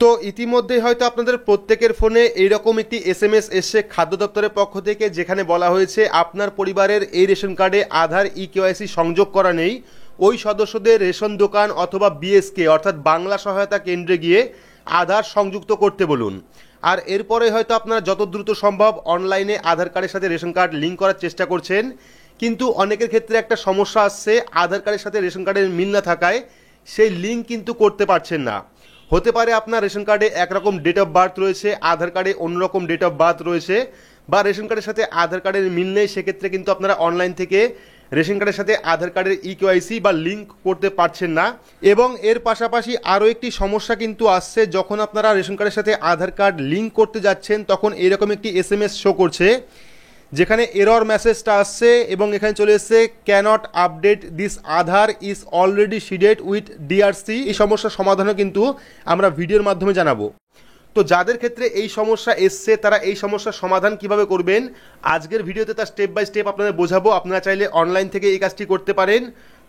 তো ইতিমধ্যেই হয়তো আপনাদের প্রত্যেকের ফোনে এইরকম একটি এসএমএস এসছে খাদ্য দপ্তরের পক্ষ থেকে, যেখানে বলা হয়েছে আপনার পরিবারের এই রেশন কার্ডে আধার ইকেওয়াইসি সংযোগ করা নেই। ওই সদস্যদের রেশন দোকান অথবা বিএসকে অর্থাৎ বাংলা সহায়তা কেন্দ্রে গিয়ে আধার সংযুক্ত করতে বলুন। আর এরপরে হয়তো আপনারা যত দ্রুত সম্ভব অনলাইনে আধার কার্ডের সাথে রেশন কার্ড লিঙ্ক করার চেষ্টা করছেন, কিন্তু অনেকের ক্ষেত্রে একটা সমস্যা আসছে, আধার কার্ডের সাথে রেশন কার্ডের মিল না থাকায় সেই লিঙ্ক কিন্তু করতে পারছেন না। হতে পারে আপনার রেশন কার্ডে একরকম ডেট অফ বার্থ রয়েছে, আধার কার্ডে অন্যরকম ডেট অফ বার্থ রয়েছে, বা রেশন কার্ডের সাথে আধার কার্ডের মিল নেই। সেক্ষেত্রে কিন্তু আপনারা অনলাইন থেকে রেশন কার্ডের সাথে আধার কার্ডের ইকেওয়াইসি বা লিঙ্ক করতে পারছেন না। এবং এর পাশাপাশি আরও একটি সমস্যা কিন্তু আসছে, যখন আপনারা রেশন কার্ডের সাথে আধার কার্ড লিঙ্ক করতে যাচ্ছেন তখন এরকম একটি এসএমএস শো করছে, যেখানে এরর মেসেজটা আসছে এবং এখানে চলে এসছে cannot update this Aadhaar is already seeded with DRC. এই সমস্যার সমাধানও কিন্তু আমরা ভিডিওর মাধ্যমে জানাবো। তো যাদের ক্ষেত্রে এই সমস্যা এসছে তারা এই সমস্যার সমাধান কিভাবে করবেন আজকের ভিডিওতে তার স্টেপ বাই স্টেপ আপনাদের বোঝাবো। আপনারা চাইলে অনলাইন থেকে এই কাজটি করতে পারেন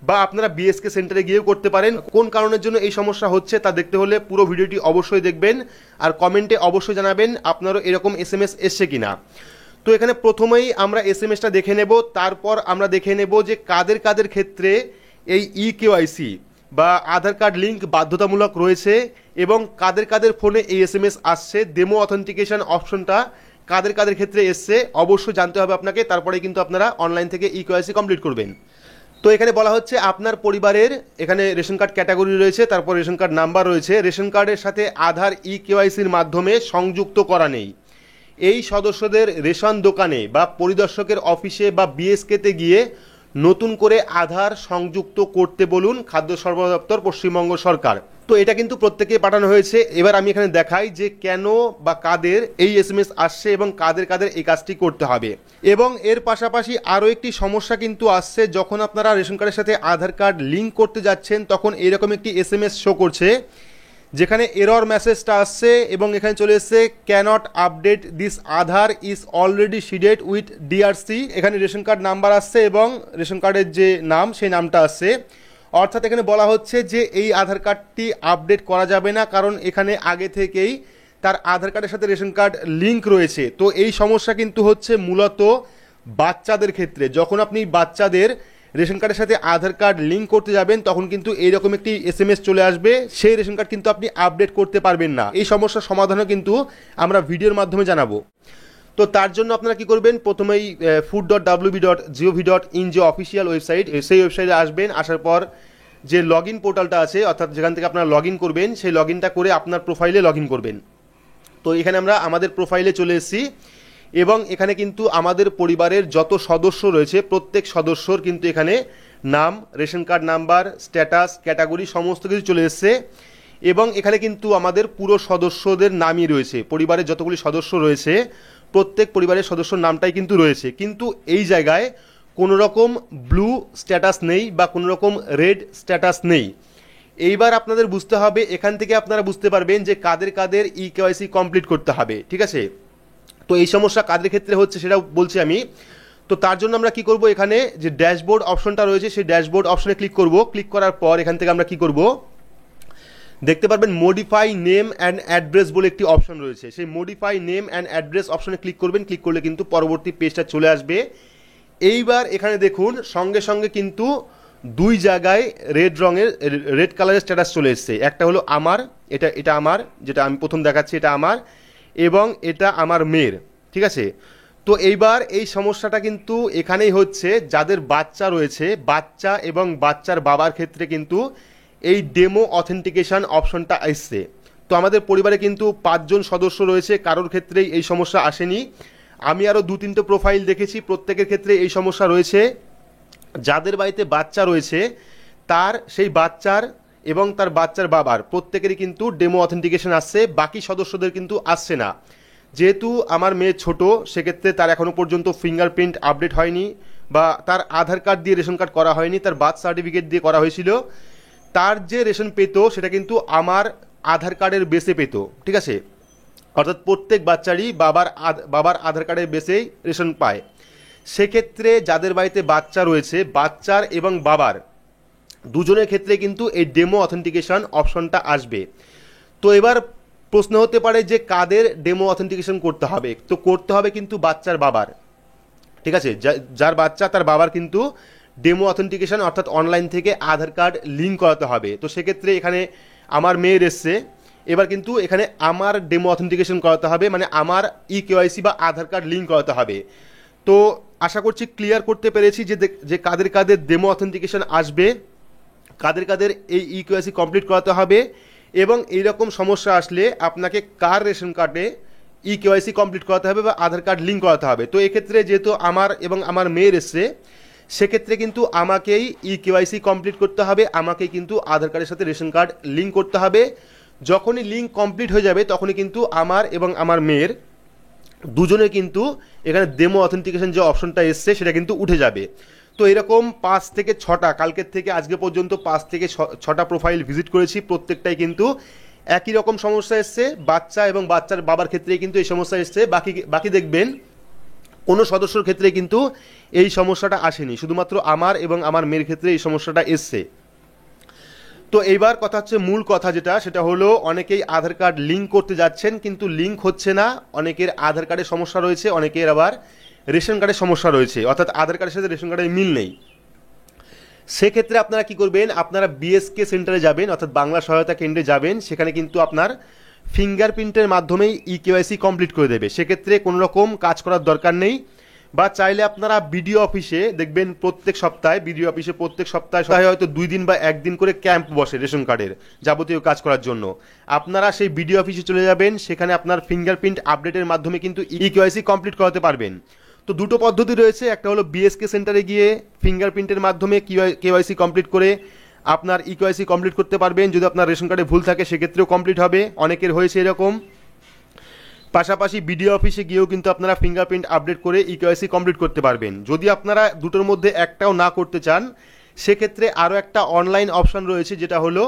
বা আপনারা বিএসকে সেন্টারে গিয়েও করতে পারেন। কোন কারণের জন্য এই সমস্যা হচ্ছে তা দেখতে হলে পুরো ভিডিওটি অবশ্যই দেখবেন, আর কমেন্টে অবশ্যই জানাবেন আপনারও এরকম এসএমএস এসছে কিনা। তো এখানে প্রথমেই আমরা এসএমএসটা দেখে নেব, তারপর আমরা দেখে নেব যে কাদের কাদের ক্ষেত্রে এই ইকেওয়াইসি বা আধার কার্ড লিঙ্ক বাধ্যতামূলক রয়েছে এবং কাদের কাদের ফোনে এই এসএমএস আসছে, ডেমো অথেন্টিকেশন অপশনটা কাদের কাদের ক্ষেত্রে এসছে অবশ্যই জানতে হবে আপনাকে, তারপরে কিন্তু আপনারা অনলাইন থেকে ইকেওয়াইসি কমপ্লিট করবেন। তো এখানে বলা হচ্ছে আপনার পরিবারের এখানে রেশন কার্ড ক্যাটাগরি রয়েছে, তারপর রেশন কার্ড নাম্বার রয়েছে, রেশন কার্ডের সাথে আধার ইকেওয়াইসির মাধ্যমে সংযুক্ত করা নেই। এই সদস্যদের রেশন দোকানে বা পরিদর্শকের অফিসে বা বিএসকেতে গিয়ে নতুন করে আধার সংযুক্ত করতে বলুন খাদ্য সরবরাহ দপ্তর পশ্চিমবঙ্গ সরকার। তো এটা কিন্তু প্রত্যেকে পাঠানো হয়েছে। এবার আমি এখানে দেখাই যে কেন বা কাদের এই এসএমএস আসছে এবং কাদের কাদের এই কাজটি করতে হবে। এবং এর পাশাপাশি আরও একটি সমস্যা কিন্তু আসছে, যখন আপনারা রেশন কার্ডের সাথে আধার কার্ড লিঙ্ক করতে যাচ্ছেন তখন এরকম একটি এসএমএস শো করছে, যেখানে এরর মেসেজটা আসছে এবং এখানে চলে এসছে cannot update this Aadhaar is already seeded with DRC. এখানে রেশন কার্ড নাম্বার আসছে এবং রেশন কার্ডের যে নাম সেই নামটা আসছে। অর্থাৎ এখানে বলা হচ্ছে যে এই আধার কার্ডটি আপডেট করা যাবে না, কারণ এখানে আগে থেকেই তার আধার কার্ডের সাথে রেশন কার্ড লিঙ্ক রয়েছে। তো এই সমস্যা কিন্তু হচ্ছে মূলত বাচ্চাদের ক্ষেত্রে। যখন আপনি বাচ্চাদের রেশন কার্ডের সাথে আধার কার্ড লিঙ্ক করতে যাবেন তখন কিন্তু এইরকম একটি এসএমএস চলে আসবে, সেই রেশন কার্ড কিন্তু আপনি আপডেট করতে পারবেন না। এই সমস্যার সমাধানও কিন্তু আমরা ভিডিওর মাধ্যমে জানাবো। তো তার জন্য আপনারা কি করবেন, প্রথমেই food.wb.gov.in যে অফিসিয়াল ওয়েবসাইট, সেই ওয়েবসাইটে আসবেন। আসার পর যে লগ ইন পোর্টালটা আছে অর্থাৎ যেখান থেকে আপনারা লগ ইন করবেন, সেই লগ ইনটা করে আপনার প্রোফাইলে লগ ইন করবেন। তো এখানে আমরা আমাদের প্রোফাইলে চলে এসেছি এবং এখানে কিন্তু আমাদের পরিবারের যত সদস্য রয়েছে প্রত্যেক সদস্যর কিন্তু এখানে নাম, ration card number, status, category সমস্ত কিছু চলে এসছে। এবং এখানে কিন্তু আমাদের পুরো সদস্যদের নামই রয়েছে, পরিবারের যতগুলি সদস্য রয়েছে প্রত্যেক পরিবারের সদস্যর নামটাই কিন্তু রয়েছে। কিন্তু এই জায়গায় কোনো রকম ব্লু স্ট্যাটাস নেই বা কোনো রকম রেড স্ট্যাটাস নেই। এইবার আপনাদের বুঝতে হবে, এখান থেকে আপনারা বুঝতে পারবেন যে কাদের কাদের ইকেওয়াইসি কমপ্লিট করতে হবে। ঠিক আছে, তো এই সমস্যা কাদের ক্ষেত্রে হচ্ছে সেটা বলছি আমি। তো তার জন্য আমরা কি করব, এখানে যে ড্যাশবোর্ড অপশনটা রয়েছে সেই ড্যাশবোর্ড অপশনে ক্লিক করব। ক্লিক করার পর এখান থেকে আমরা কি করব, দেখতে পারবেন মডিফাই নেম অ্যান্ড অ্যাড্রেস বলে একটি অপশন রয়েছে। সেই মডিফাই নেম অ্যান্ড অ্যাড্রেস অপশনে ক্লিক করবেন। ক্লিক করলে কিন্তু পরবর্তী পেজটা চলে আসবে। এইবার এখানে দেখুন সঙ্গে সঙ্গে কিন্তু দুই জায়গায় রেড কালারের স্ট্যাটাস চলে এসছে। একটা হলো আমার, এটা আমার, যেটা আমি প্রথম দেখাচ্ছি এটা আমার, এবং এটা আমার মেয়ের। ঠিক আছে, তো এইবার এই সমস্যাটা কিন্তু এখানেই হচ্ছে যাদের বাচ্চা রয়েছে, বাচ্চা এবং বাচ্চার বাবার ক্ষেত্রে কিন্তু এই ডেমো অথেন্টিকেশন অপশনটা আসছে। তো আমাদের পরিবারে কিন্তু 5 জন সদস্য রয়েছে, কারোর ক্ষেত্রেই এই সমস্যা আসেনি। আমি আরও 2-3টে প্রোফাইল দেখেছি, প্রত্যেকের ক্ষেত্রে এই সমস্যা রয়েছে। যাদের বাড়িতে বাচ্চা রয়েছে তার সেই বাচ্চার এবং তার বাচ্চার বাবার প্রত্যেকেরই কিন্তু ডেমো অথেন্টিকেশন আসছে, বাকি সদস্যদের কিন্তু আসছে না। যেহেতু আমার মেয়ে ছোট, সেক্ষেত্রে তার এখনও পর্যন্ত ফিঙ্গারপ্রিন্ট আপডেট হয়নি বা তার আধার কার্ড দিয়ে রেশন কার্ড করা হয়নি, তার বার্থ সার্টিফিকেট দিয়ে করা হয়েছিল। তার যে রেশন পেত সেটা কিন্তু আমার আধার কার্ডের বেসে পেত। ঠিক আছে, অর্থাৎ প্রত্যেক বাচ্চারই বাবার আধার কার্ডের বেসেই রেশন পায়। সেক্ষেত্রে যাদের বাড়িতে বাচ্চা রয়েছে, বাচ্চার এবং বাবার দুজনের ক্ষেত্রে কিন্তু এই ডেমো অথেন্টিকেশন অপশনটা আসবে। তো এবার প্রশ্ন হতে পারে যে কাদের ডেমো অথেন্টিকেশন করতে হবে, তো করতে হবে কিন্তু বাচ্চার বাবার, ঠিক আছে, যার বাচ্চা তার বাবার কিন্তু ডেমো অথেন্টিকেশন অর্থাৎ অনলাইন থেকে আধার কার্ড লিঙ্ক করাতে হবে। তো সেক্ষেত্রে এখানে আমার মেয়ের এসছে, এবার কিন্তু এখানে আমার ডেমো অথেন্টিকেশন করাতে হবে, মানে আমার ইকেওয়াইসি বা আধার কার্ড লিঙ্ক করাতে হবে। তো আশা করছি ক্লিয়ার করতে পেরেছি যে কাদের কাদের ডেমো অথেন্টিকেশন আসবে, কাদের কাদের এই ইকেওয়াইসি কমপ্লিট করাতে হবে, এবং এইরকম সমস্যা আসলে আপনাকে কার রেশন কার্ডে ইকেওয়াইসি কমপ্লিট করাতে হবে বা আধার কার্ড লিঙ্ক করাতে হবে। তো এক্ষেত্রে যেহেতু আমার এবং আমার মেয়ের এসছে, সেক্ষেত্রে কিন্তু আমাকেই ইকেওয়াইসি কমপ্লিট করতে হবে, আমাকেই কিন্তু আধার কার্ডের সাথে রেশন কার্ড লিঙ্ক করতে হবে। যখনই লিঙ্ক কমপ্লিট হয়ে যাবে তখনই কিন্তু আমার এবং আমার মেয়ের দুজনের কিন্তু এখানে ডেমো অথেন্টিকেশন যে অপশনটা এসছে সেটা কিন্তু উঠে যাবে। তো এরকম 5 থেকে 6টা, কালকের থেকে আজকে পর্যন্ত 5 থেকে 6টা প্রোফাইল ভিজিট করেছি, প্রত্যেকটাই কিন্তু একই রকম সমস্যা এসছে, বাচ্চা এবং বাচ্চার বাবার ক্ষেত্রে কিন্তু এই সমস্যা এসছে। বাকি দেখবেন কোনো সদস্যর ক্ষেত্রে কিন্তু এই সমস্যাটা আসেনি, শুধুমাত্র আমার এবং আমার মেয়ের ক্ষেত্রে এই সমস্যাটা এসছে। তো এইবার কথা হচ্ছে মূল কথা সেটা হলো অনেকেই আধার কার্ড লিঙ্ক করতে যাচ্ছেন কিন্তু লিঙ্ক হচ্ছে না, অনেকের আধার কার্ডের সমস্যা রয়েছে, অনেকের আবার রেশন কার্ডের সমস্যা রয়েছে, অর্থাৎ আধার কার্ডের সাথে রেশন কার্ডের মিল নেই। সেক্ষেত্রে আপনারা কি করবেন, আপনারা বিএসকে সেন্টারে যাবেন, অর্থাৎ বাংলা সহায়তা কেন্দ্রে যাবেন, সেখানে কিন্তু আপনার ফিঙ্গারপ্রিন্টের মাধ্যমেই ইকেওয়াইসি কমপ্লিট করে দেবে। সেক্ষেত্রে কোনো রকম কাজ করার দরকার নেই। বা চাইলে আপনারা বিডিও অফিসে দেখবেন প্রত্যেক সপ্তাহে, বিডিও অফিসে প্রত্যেক সপ্তাহে হয়তো 2 দিন বা 1 দিন করে ক্যাম্প বসে রেশন কার্ডের যাবতীয় কাজ করার জন্য। আপনারা সেই বিডিও অফিসে চলে যাবেন, সেখানে আপনার ফিঙ্গারপ্রিন্ট আপডেটের মাধ্যমে কিন্তু ইকেওয়াইসি কমপ্লিট করাতে পারবেন। তো দুটো পদ্ধতি রয়েছে, একটা হলো বিএসকে সেন্টারে গিয়ে ফিঙ্গারপ্রিন্টের মাধ্যমে কেওয়াইসি কমপ্লিট করে আপনার ইকেওয়াইসি কমপ্লিট করতে পারবেন। যদি আপনার রেশন কার্ডে ভুল থাকে সেক্ষেত্রেও কমপ্লিট হবে, অনেকের হয়েছে এরকম। পাশাপাশি বিডিও অফিসে গিয়েও কিন্তু আপনারা ফিঙ্গারপ্রিন্ট আপডেট করে ইকেওয়াইসি কমপ্লিট করতে পারবেন। যদি আপনারা দুটোর মধ্যে একটাও না করতে চান, সেক্ষেত্রে আরও একটা অনলাইন অপশন রয়েছে, যেটা হলো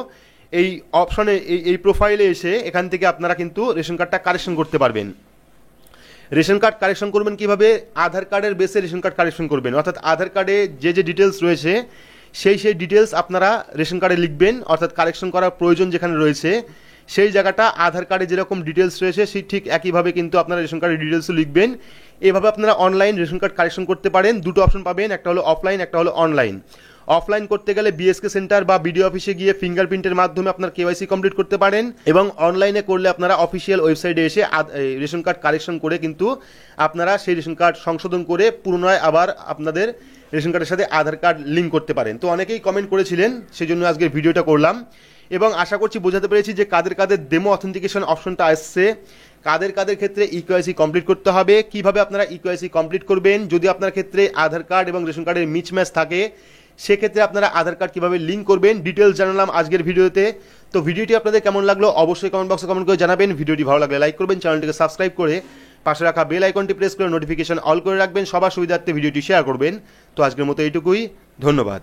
এই অপশনে এই প্রোফাইলে এসে এখান থেকে আপনারা কিন্তু রেশন কার্ডটা কারেকশন করতে পারবেন। রেশন কার্ড কারেকশন করবেন কিভাবে, আধার কার্ডের বেসে রেশন কার্ড কারেকশন করবেন, অর্থাৎ আধার কার্ডে যে ডিটেলস রয়েছে সেই ডিটেলস আপনারা রেশন কার্ডে লিখবেন, অর্থাৎ কারেকশন করার প্রয়োজন যেখানে রয়েছে সেই জায়গাটা আধার কার্ডে যেরকম ডিটেলস রয়েছে সেই ঠিক একইভাবে কিন্তু আপনারা রেশন কার্ডের ডিটেলসও লিখবেন। এভাবে আপনারা অনলাইন রেশন কার্ড কারেকশন করতে পারেন। দুটো অপশন পাবেন, একটা হলো অফলাইন, একটা হলো অনলাইন। অফলাইন করতে গেলে বিএসকে সেন্টার বা বিডিও অফিসে গিয়ে ফিঙ্গারপ্রিন্টের মাধ্যমে আপনার কেওয়াইসি কমপ্লিট করতে পারেন, এবং অনলাইনে করলে আপনারা অফিসিয়াল ওয়েবসাইটে এসে রেশন কার্ড কারেকশন করে কিন্তু আপনারা সেই রেশন কার্ড সংশোধন করে পুনরায় আবার আপনাদের রেশন কার্ডের সাথে আধার কার্ড লিঙ্ক করতে পারেন। তো অনেকেই কমেন্ট করেছিলেন, সেই জন্য আজকের ভিডিওটা করলাম, এবং আশা করছি বোঝাতে পেরেছি যে কাদের কাদের ডেমো অথেন্টিকেশন অপশনটা আসছে, কাদের কাদের ক্ষেত্রে ইকেওয়াইসি কমপ্লিট করতে হবে, কিভাবে আপনারা ইকেওয়াইসি কমপ্লিট করবেন। যদি আপনার ক্ষেত্রে আধার কার্ড এবং রেশন কার্ডের মিসম্যাচ থাকে, সেক্ষেত্রে আপনারা আধার কার্ড কীভাবে লিঙ্ক করবেন ডিটেলস জানালাম আজকের ভিডিওতে। তো ভিডিওটি আপনাদের কেমন লাগলো অবশ্যই কমেন্ট বক্সে কমেন্ট করে জানাবেন। ভিডিওটি ভালো লাগলে লাইক করবেন, চ্যানেলটিকে সাবস্ক্রাইব করে পাশে রাখা বেল আইকনটি প্রেস করে নোটিফিকেশন অল করে রাখবেন, সবার সুবিধার্থে ভিডিওটি শেয়ার করবেন। তো আজকের মতো এইটুকুই, ধন্যবাদ।